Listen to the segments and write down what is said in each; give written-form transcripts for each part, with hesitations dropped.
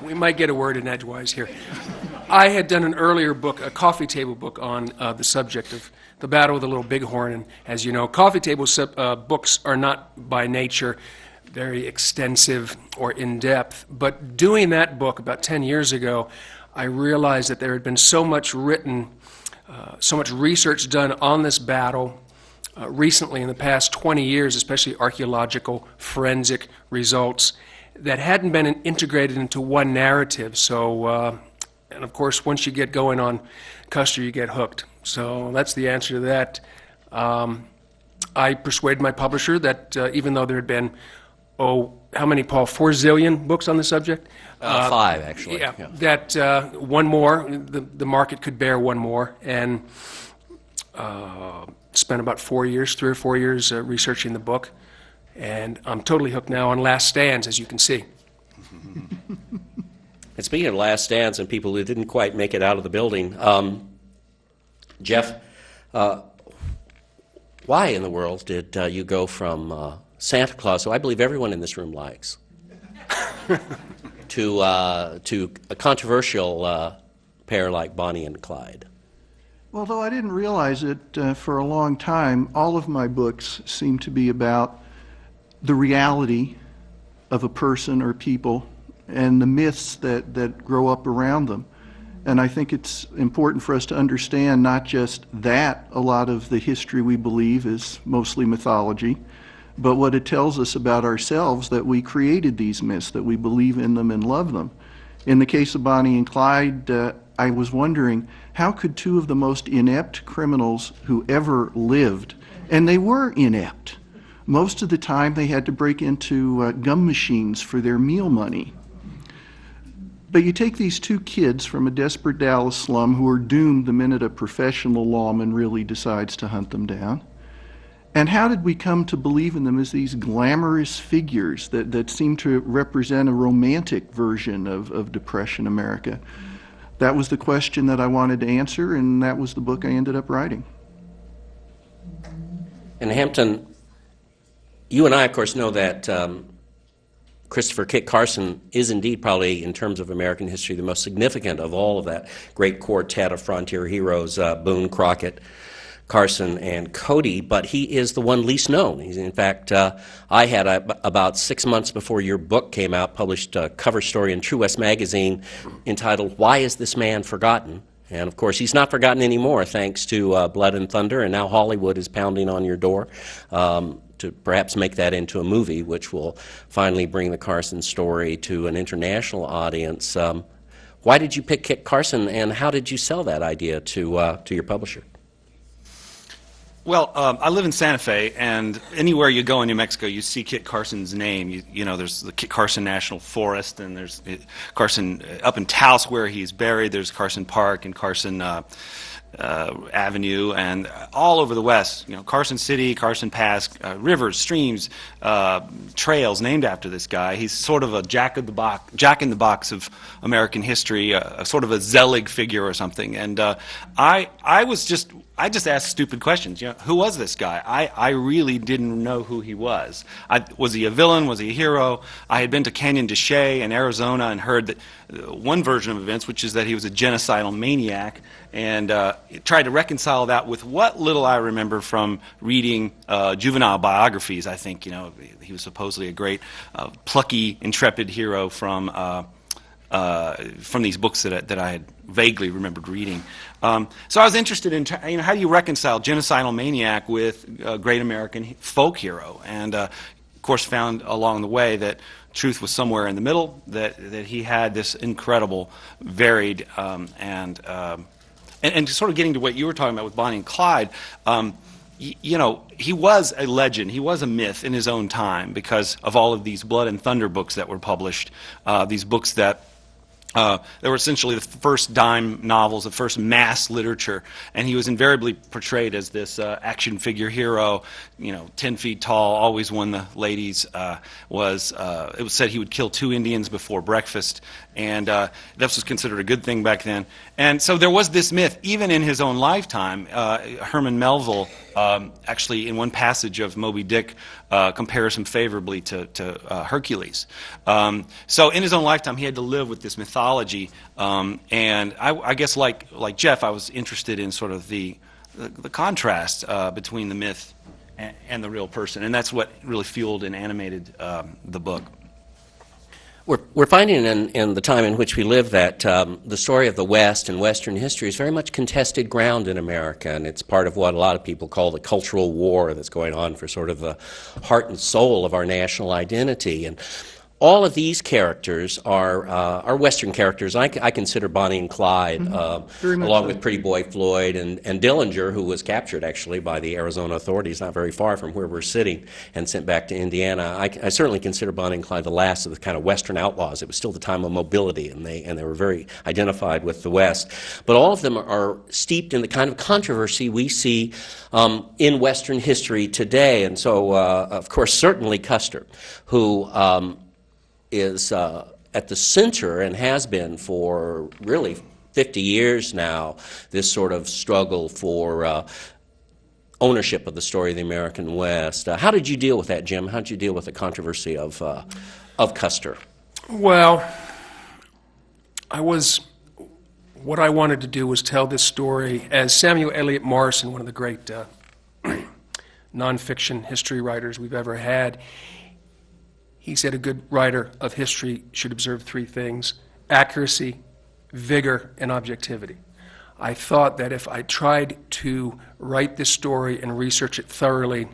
We might get a word in edgewise here. I had done an earlier book, a coffee table book, on the subject of the Battle of the Little Bighorn, and as you know, coffee table books are not by nature very extensive or in-depth, but doing that book about 10 years ago, I realized that there had been so much written, so much research done on this battle recently in the past 20 years, especially archaeological, forensic results, that hadn't been integrated into one narrative. So, and of course, once you get going on Custer, you get hooked. So that's the answer to that. I persuaded my publisher that even though there had been, how many, Paul? 4 zillion books on the subject? 5, actually. Yeah. That one more, the market could bear one more, and spent about 3 or 4 years researching the book, and I'm totally hooked now on Last Stands, as you can see. And speaking of Last Stands and people who didn't quite make it out of the building, Jeff, why in the world did you go from Santa Claus, who I believe everyone in this room likes, to a controversial pair like Bonnie and Clyde? Well, though I didn't realize it for a long time, all of my books seem to be about the reality of a person or people and the myths that grow up around them. And I think it's important for us to understand not just that a lot of the history we believe is mostly mythology, but what it tells us about ourselves, that we created these myths, that we believe in them and love them. In the case of Bonnie and Clyde, I was wondering, how could 2 of the most inept criminals who ever lived, and they were inept. Most of the time they had to break into gum machines for their meal money. But you take these 2 kids from a desperate Dallas slum who are doomed the minute a professional lawman really decides to hunt them down. And how did we come to believe in them as these glamorous figures that seem to represent a romantic version of Depression America? That was the question that I wanted to answer, and that was the book I ended up writing. And Hampton, you and I, of course, know that Christopher Kit Carson is indeed probably, in terms of American history, the most significant of all of that great quartet of frontier heroes, Boone, Crockett, Carson, and Cody, but he is the one least known. He's, in fact, I had about 6 months before your book came out, published a cover story in True West magazine entitled, "Why Is This Man Forgotten?" And of course, he's not forgotten anymore, thanks to Blood and Thunder, and now Hollywood is pounding on your door to perhaps make that into a movie, which will finally bring the Carson story to an international audience. Why did you pick Kit Carson, and how did you sell that idea to your publisher? Well, I live in Santa Fe, and anywhere you go in New Mexico, you see Kit Carson's name. You know, there's the Kit Carson National Forest, and there's Carson up in Taos where he's buried. There's Carson Park and Carson Avenue, and all over the West. You know, Carson City, Carson Pass, rivers, streams, trails named after this guy. He's sort of a jack in the box of American history, sort of a Zelig figure or something. And I just asked stupid questions. You know, who was this guy? I really didn't know who he was. Was he a villain? Was he a hero? I had been to Canyon de Chelly in Arizona and heard that one version of events, which is that he was a genocidal maniac, and tried to reconcile that with what little I remember from reading juvenile biographies. I think, you know, he was supposedly a great, plucky, intrepid hero from these books that I had vaguely remembered reading. So I was interested in, you know, how do you reconcile genocidal maniac with a great American folk hero? And of course found along the way that truth was somewhere in the middle, that he had this incredible, varied, and sort of getting to what you were talking about with Bonnie and Clyde, you know, he was a legend, he was a myth in his own time because of all of these Blood and Thunder books that were published, these books that they were essentially the first dime novels, the first mass literature, and he was invariably portrayed as this action figure hero, you know, 10 feet tall, always won the ladies. It was said he would kill 2 Indians before breakfast, and this was considered a good thing back then. And so there was this myth, even in his own lifetime. Herman Melville actually, in one passage of Moby Dick, compares him favorably to Hercules. So in his own lifetime, he had to live with this mythology, and I guess like Jeff, I was interested in sort of the contrast between the myth and the real person, and that's what really fueled and animated the book. We're finding in the time in which we live that the story of the West and Western history is very much contested ground in America, and it's part of what a lot of people call the cultural war that's going on for sort of the heart and soul of our national identity. And all of these characters are Western characters. I consider Bonnie and Clyde, along with Pretty Boy Floyd and Dillinger, who was captured actually by the Arizona authorities not very far from where we're sitting and sent back to Indiana. I certainly consider Bonnie and Clyde the last of the kind of Western outlaws. It was still the time of mobility, and they were very identified with the West. But all of them are steeped in the kind of controversy we see in Western history today. And so, of course, certainly Custer, who is at the center and has been for really 50 years now, this sort of struggle for ownership of the story of the American West. How did you deal with that, Jim? How did you deal with the controversy of Custer? Well, what I wanted to do was tell this story as Samuel Eliot Morison, one of the great nonfiction history writers we've ever had. He said a good writer of history should observe three things: accuracy, vigor, and objectivity. I thought that if I tried to write this story and research it thoroughly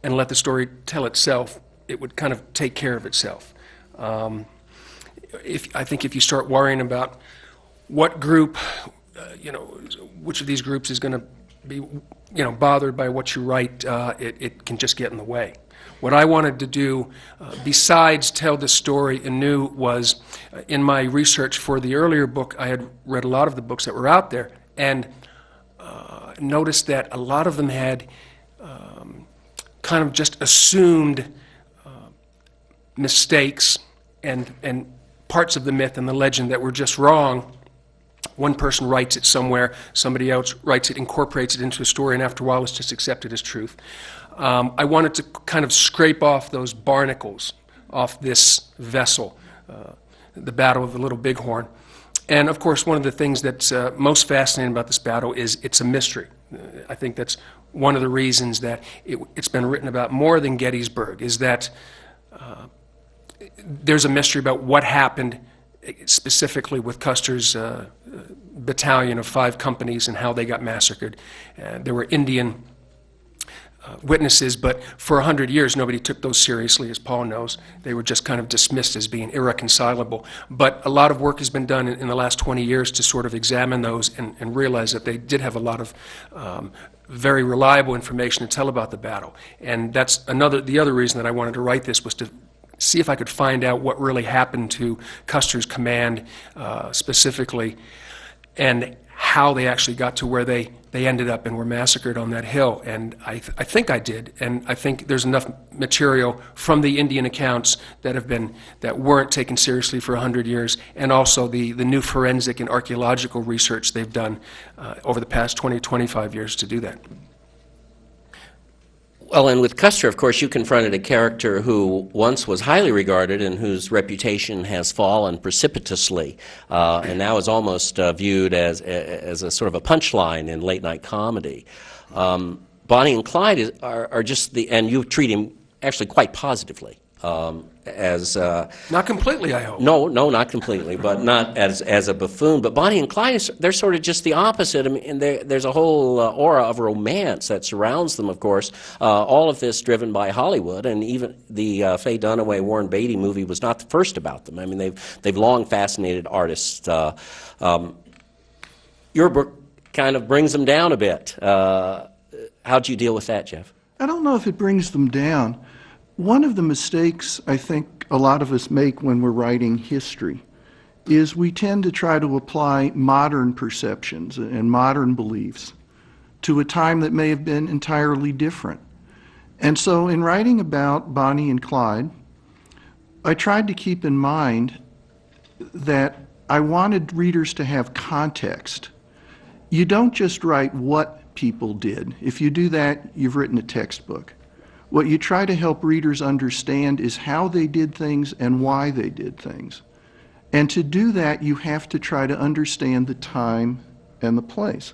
and let the story tell itself, it would kind of take care of itself. I think if you start worrying about what group, which of these groups is going to be, bothered by what you write, it can just get in the way. What I wanted to do, besides tell the story anew, was in my research for the earlier book, I had read a lot of the books that were out there and noticed that a lot of them had kind of just assumed mistakes and parts of the myth and the legend that were just wrong. One person writes it somewhere, somebody else writes it, incorporates it into a story, and after a while it's just accepted as truth. I wanted to kind of scrape off those barnacles off this vessel, the Battle of the Little Bighorn. And of course, one of the things that's most fascinating about this battle is it's a mystery. I think that's one of the reasons that it's been written about more than Gettysburg, is that there's a mystery about what happened specifically with Custer's battalion of 5 companies and how they got massacred. There were Indian witnesses, but for 100 years nobody took those seriously, as Paul knows. They were just kind of dismissed as being irreconcilable. But a lot of work has been done in the last 20 years to sort of examine those and realize that they did have a lot of very reliable information to tell about the battle. And that's the other reason that I wanted to write this, was to see if I could find out what really happened to Custer's command specifically, and how they actually got to where they ended up and were massacred on that hill. And I think I did, and I think there's enough material from the Indian accounts that weren't taken seriously for 100 years, and also the new forensic and archaeological research they've done over the past 20, 25 years to do that. Well, and with Custer, of course, you confronted a character who once was highly regarded and whose reputation has fallen precipitously, and now is almost viewed as a sort of a punchline in late-night comedy. Bonnie and Clyde are just and you treat him actually quite positively. Not completely, I hope. No, not completely, but not as a buffoon. But Bonnie and Clyde, they're sort of just the opposite. I mean, there's a whole aura of romance that surrounds them, of course. All of this driven by Hollywood, and even the Faye Dunaway, Warren Beatty movie was not the first about them. I mean, they've long fascinated artists. Your book kind of brings them down a bit. How'd you deal with that, Jeff? I don't know if it brings them down. One of the mistakes I think a lot of us make when we're writing history is we tend to try to apply modern perceptions and modern beliefs to a time that may have been entirely different. And so in writing about Bonnie and Clyde, I tried to keep in mind that I wanted readers to have context. You don't just write what people did. If you do that, you've written a textbook. What you try to help readers understand is how they did things and why they did things. And to do that, you have to try to understand the time and the place.